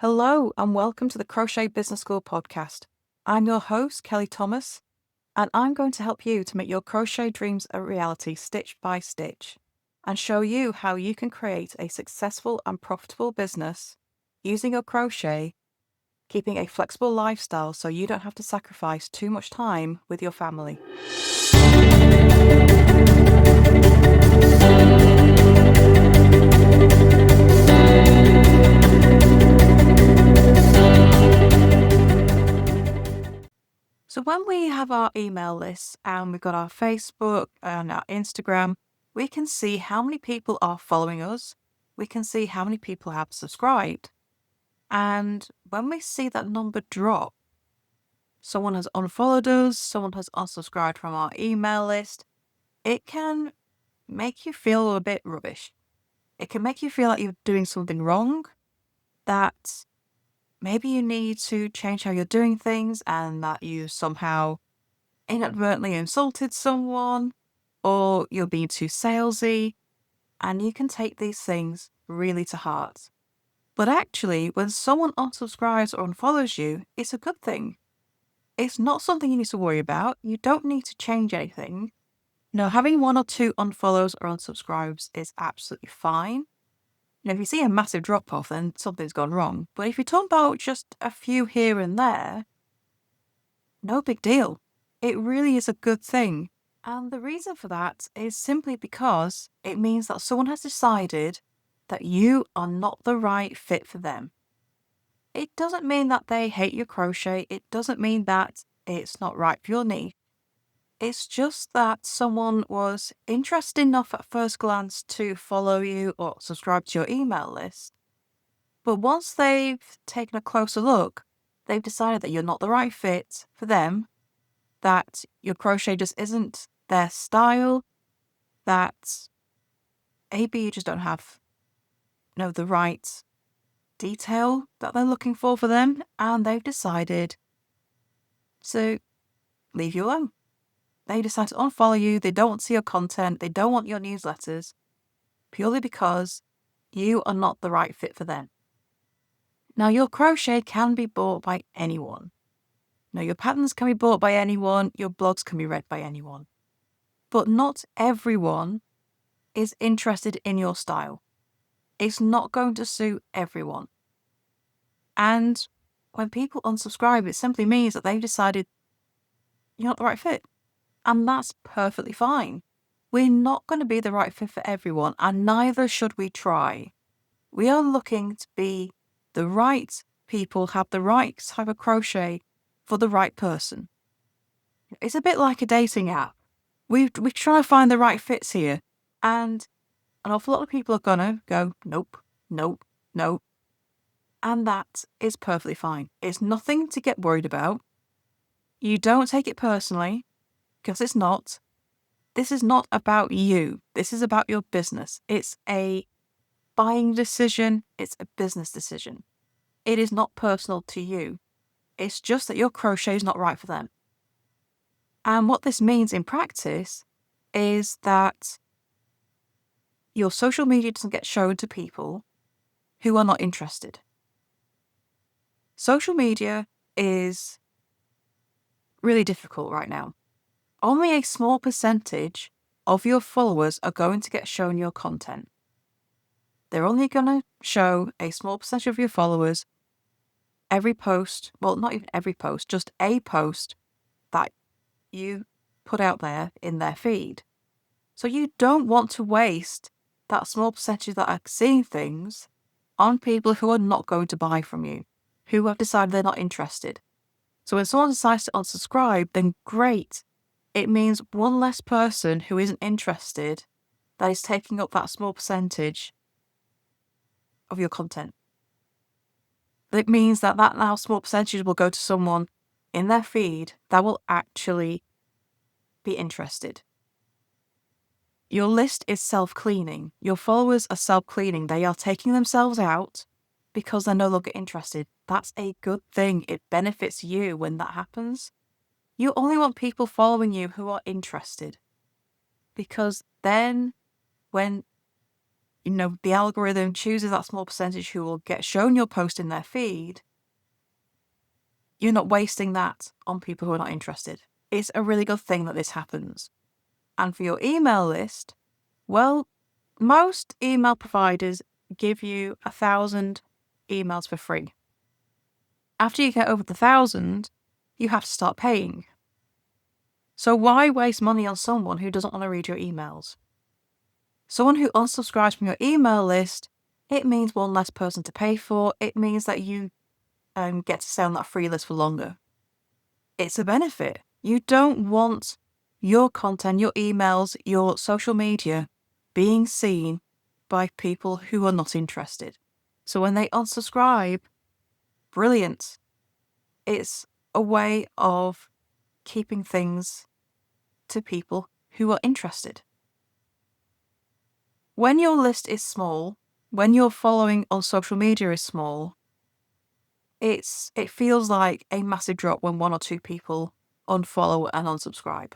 Hello and welcome to the Crochet Business School podcast. I'm your host, Kelly Thomas, and I'm going to help you to make your crochet dreams a reality stitch by stitch and show you how you can create a successful and profitable business using your crochet, keeping a flexible lifestyle so you don't have to sacrifice too much time with your family. So when we have our email list and we've got our Facebook and our Instagram, we can see how many people are following us. We can see how many people have subscribed. And when we see that number drop, someone has unfollowed us, someone has unsubscribed from our email list, it can make you feel a bit rubbish. It can make you feel like you're doing something wrong, that maybe you need to change how you're doing things and that you somehow inadvertently insulted someone or you're being too salesy, and you can take these things really to heart. But actually, when someone unsubscribes or unfollows you, it's a good thing. It's not something you need to worry about. You don't need to change anything. No, having one or two unfollows or unsubscribes is absolutely fine. If you see a massive drop off, then something's gone wrong. But if you're talking about just a few here and there, no big deal. It really is a good thing. And the reason for that is simply because it means that someone has decided that you are not the right fit for them. It doesn't mean that they hate your crochet. It doesn't mean that it's not right for your niche. It's just that someone was interested enough at first glance to follow you or subscribe to your email list. But once they've taken a closer look, they've decided that you're not the right fit for them, that your crochet just isn't their style, that maybe you just don't have the right detail that they're looking for them, and they've decided to leave you alone. They decide to unfollow you, they don't want to see your content, they don't want your newsletters, purely because you are not the right fit for them. Now, your crochet can be bought by anyone. Your patterns can be bought by anyone, your blogs can be read by anyone. But not everyone is interested in your style. It's not going to suit everyone. And when people unsubscribe, it simply means that they've decided you're not the right fit. And that's perfectly fine. We're not going to be the right fit for everyone, and neither should we try. We are looking to be the right people, have the right type of crochet for the right person. It's a bit like a dating app. We're trying to find the right fits here, and an awful lot of people are gonna go, nope, nope, nope. And that is perfectly fine. It's nothing to get worried about. You don't take it personally, because it's not. This is not about you. This is about your business. It's a buying decision. It's a business decision. It is not personal to you. It's just that your crochet is not right for them. And what this means in practice is that your social media doesn't get shown to people who are not interested. Social media is really difficult right now. Only a small percentage of your followers are going to get shown your content. They're only going to show a small percentage of your followers every post, well, not even every post, just a post that you put out there in their feed. So you don't want to waste that small percentage that are seeing things on people who are not going to buy from you, who have decided they're not interested. So when someone decides to unsubscribe, then great. It means one less person who isn't interested that is taking up that small percentage of your content. It means that now small percentage will go to someone in their feed that will actually be interested. Your list is self-cleaning. Your followers are self-cleaning. They are taking themselves out because they're no longer interested. That's a good thing. It benefits you when that happens. You only want people following you who are interested. Because then when the algorithm chooses that small percentage who will get shown your post in their feed, you're not wasting that on people who are not interested. It's a really good thing that this happens. And for your email list, well, most email providers give you 1,000 emails for free. After you get over the 1,000, you have to start paying. So why waste money on someone who doesn't want to read your emails? Someone who unsubscribes from your email list, it means one less person to pay for. It means that you get to stay on that free list for longer. It's a benefit. You don't want your content, your emails, your social media being seen by people who are not interested. So when they unsubscribe, brilliant. It's a way of keeping things to people who are interested. When your list is small, when your following on social media is small, it feels like a massive drop when 1 or 2 people unfollow and unsubscribe.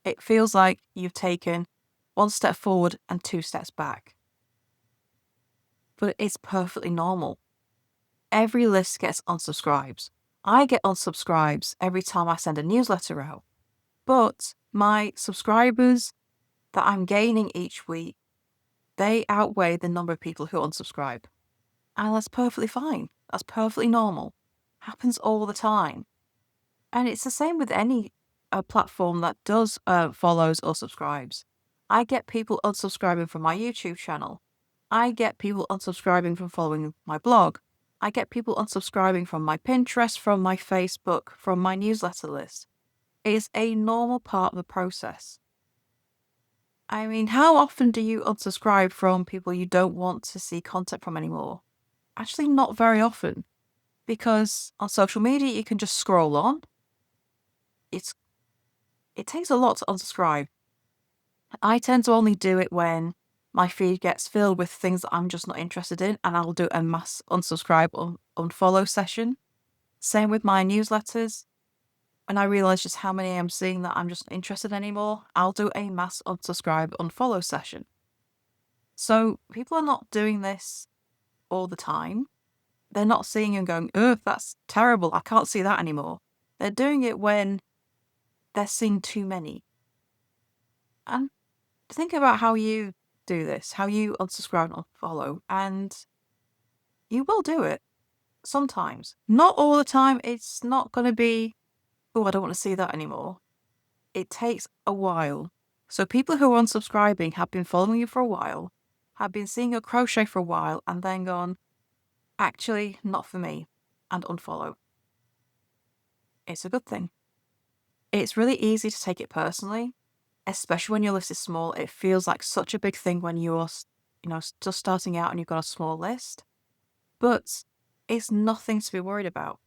It feels like you've taken 1 step forward and 2 steps back. But it's perfectly normal. Every list gets unsubscribes. I get unsubscribes every time I send a newsletter out. But my subscribers that I'm gaining each week, they outweigh the number of people who unsubscribe. And that's perfectly fine. That's perfectly normal. Happens all the time. And it's the same with any platform that does follows or subscribes. I get people unsubscribing from my YouTube channel. I get people unsubscribing from following my blog. I get people unsubscribing from my Pinterest, from my Facebook, from my newsletter list. It's a normal part of the process. I mean, how often do you unsubscribe from people you don't want to see content from anymore? Actually, not very often. Because on social media, you can just scroll on. It takes a lot to unsubscribe. I tend to only do it when my feed gets filled with things that I'm just not interested in, and I'll do a mass unsubscribe or unfollow session. Same with my newsletters. When I realise just how many I'm seeing that I'm just not interested anymore, I'll do a mass unsubscribe unfollow session. So people are not doing this all the time. They're not seeing and going, ugh, that's terrible, I can't see that anymore. They're doing it when they're seeing too many. And think about how you do this, how you unsubscribe and unfollow, and you will do it sometimes. Not all the time. It's not going to be, oh, I don't want to see that anymore. It takes a while. So people who are unsubscribing have been following you for a while, have been seeing your crochet for a while, and then gone, actually, not for me, and unfollow. It's a good thing. It's really easy to take it personally, especially when your list is small. It feels like such a big thing when you're, just starting out and you've got a small list. But it's nothing to be worried about.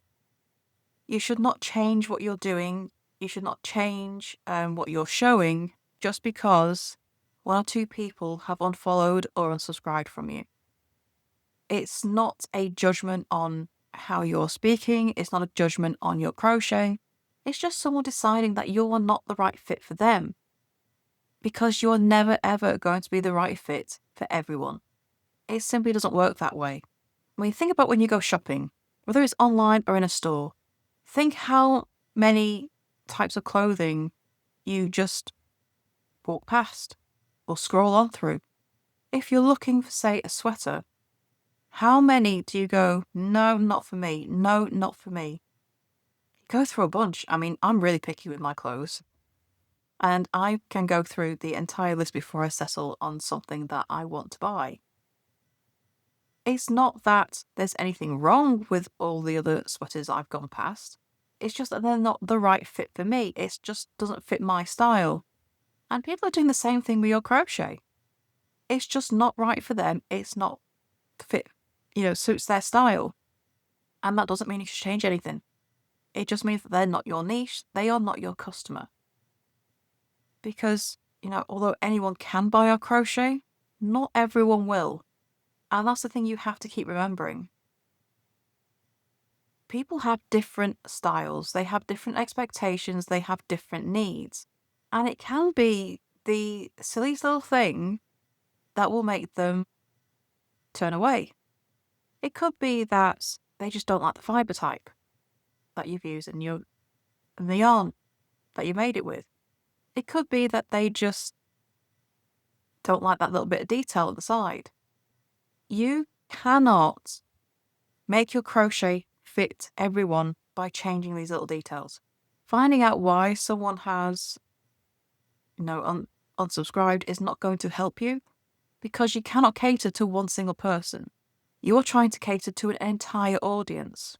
You should not change what you're doing. You should not change what you're showing just because 1 or 2 people have unfollowed or unsubscribed from you. It's not a judgment on how you're speaking. It's not a judgment on your crochet. It's just someone deciding that you're not the right fit for them. Because you're never ever going to be the right fit for everyone. It simply doesn't work that way. I mean, think about when you go shopping, whether it's online or in a store. Think how many types of clothing you just walk past or scroll on through. If you're looking for, say, a sweater, how many do you go, no, not for me, no, not for me? You go through a bunch. I mean, I'm really picky with my clothes. And I can go through the entire list before I settle on something that I want to buy. It's not that there's anything wrong with all the other sweaters I've gone past. It's just that they're not the right fit for me. It just doesn't fit my style. And people are doing the same thing with your crochet. It's just not right for them. It's not fit, suits their style. And that doesn't mean you should change anything. It just means that they're not your niche. They are not your customer. Because, although anyone can buy our crochet, not everyone will. And that's the thing you have to keep remembering. People have different styles, they have different expectations, they have different needs. And it can be the silliest little thing that will make them turn away. It could be that they just don't like the fibre type that you've used and the yarn that you made it with. It could be that they just don't like that little bit of detail at the side. You cannot make your crochet fit everyone by changing these little details. Finding out why someone has, unsubscribed is not going to help you because you cannot cater to one single person. You're trying to cater to an entire audience.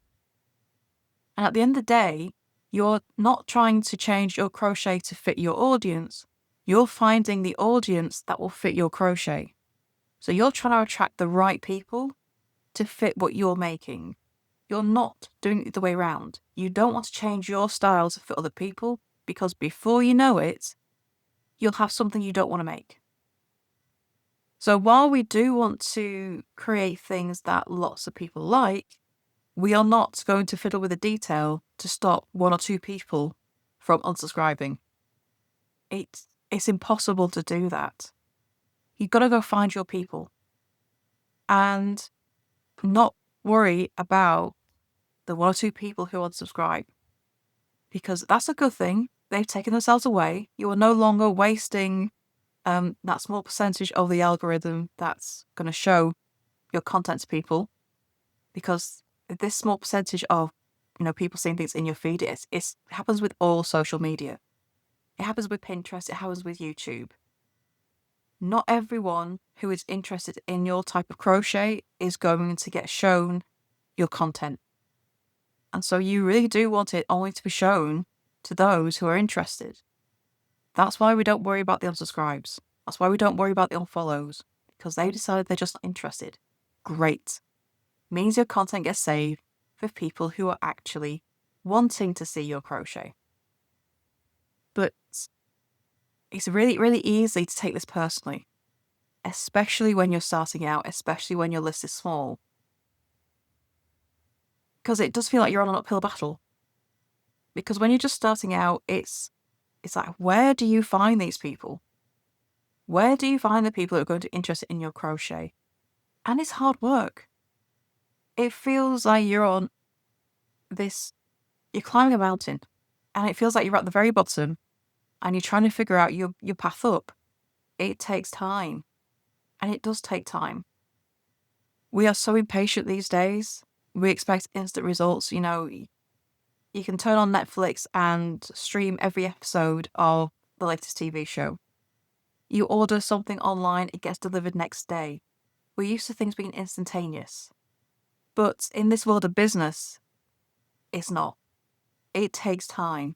And at the end of the day, you're not trying to change your crochet to fit your audience. You're finding the audience that will fit your crochet. So you're trying to attract the right people to fit what you're making. You're not doing it the way around. You don't want to change your style to fit other people because before you know it, you'll have something you don't want to make. So while we do want to create things that lots of people like, we are not going to fiddle with the detail to stop one or two people from unsubscribing. It's impossible to do that. You've got to go find your people and not worry about the one or two people who unsubscribe, because that's a good thing. They've taken themselves away. You are no longer wasting that small percentage of the algorithm that's going to show your content to people, because this small percentage of people seeing things in your feed, it happens with all social media. It happens with Pinterest. It happens with YouTube. Not everyone who is interested in your type of crochet is going to get shown your content. And so you really do want it only to be shown to those who are interested. That's why we don't worry about the unsubscribes. That's why we don't worry about the unfollows, because they decided they're just not interested. Great. Means your content gets saved for people who are actually wanting to see your crochet. But it's really, really easy to take this personally, especially when you're starting out, especially when your list is small. Because it does feel like you're on an uphill battle. Because when you're just starting out, it's like, where do you find these people? Where do you find the people who are going to be interested in your crochet? And it's hard work. It feels like you're climbing a mountain, and it feels like you're at the very bottom and you're trying to figure out your path up. It takes time. And it does take time. We are so impatient these days. We expect instant results. You can turn on Netflix and stream every episode of the latest TV show. You order something online, it gets delivered next day. We're used to things being instantaneous. But in this world of business, it's not. It takes time.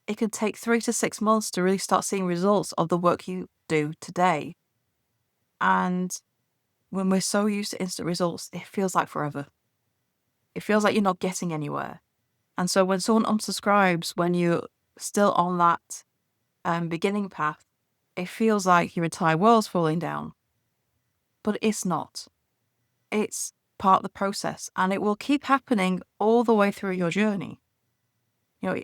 It can take 3 to 6 months to really start seeing results of the work you do today. And when we're so used to instant results, it feels like forever. It feels like you're not getting anywhere. And so when someone unsubscribes, when you're still on that beginning path, it feels like your entire world's falling down. But it's not. It's part of the process, and it will keep happening all the way through your journey.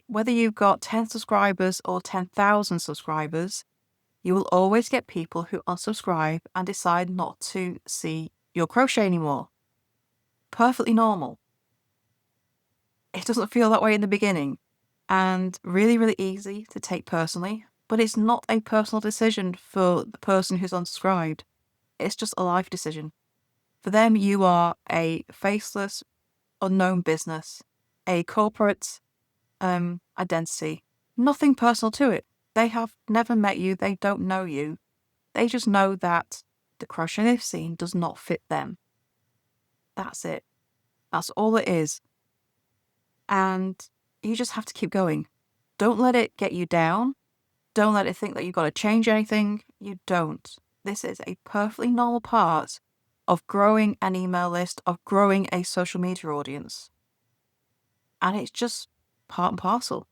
Whether you've got 10 subscribers or 10,000 subscribers, you will always get people who unsubscribe and decide not to see your crochet anymore. Perfectly normal. It doesn't feel that way in the beginning, and really, really easy to take personally, but it's not a personal decision for the person who's unsubscribed. It's just a life decision. For them, you are a faceless, unknown business, a corporate identity. Nothing personal to it. They have never met you. They don't know you. They just know that the crochet they've seen does not fit them. That's it. That's all it is. And you just have to keep going. Don't let it get you down. Don't let it think that you've got to change anything. You don't. This is a perfectly normal part of growing an email list, of growing a social media audience. And it's just part and parcel.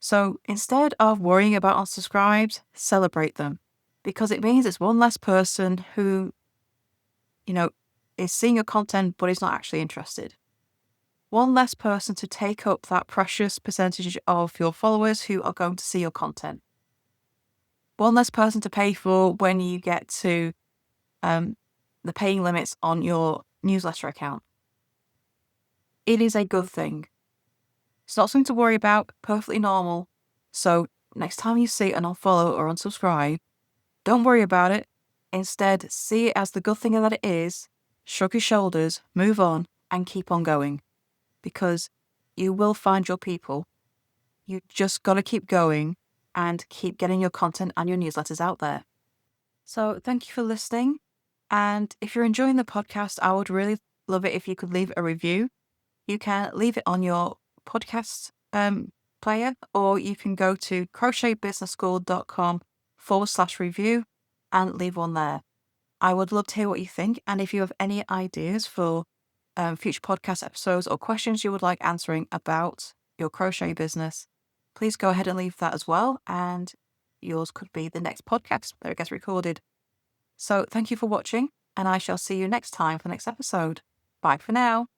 So instead of worrying about unsubscribes, celebrate them, because it means it's one less person who, is seeing your content but is not actually interested. One less person to take up that precious percentage of your followers who are going to see your content. One less person to pay for when you get to the paying limits on your newsletter account. It is a good thing. It's not something to worry about, perfectly normal. So next time you see an unfollow or unsubscribe, don't worry about it. Instead, see it as the good thing that it is, shrug your shoulders, move on, and keep on going. Because you will find your people. You just got to keep going and keep getting your content and your newsletters out there. So thank you for listening. And if you're enjoying the podcast, I would really love it if you could leave a review. You can leave it on your podcast player, or you can go to crochetbusinessschool.com/review and leave one there. I would love to hear what you think. And if you have any ideas for future podcast episodes or questions you would like answering about your crochet business, please go ahead and leave that as well. And yours could be the next podcast that gets recorded. So thank you for watching, and I shall see you next time for the next episode. Bye for now.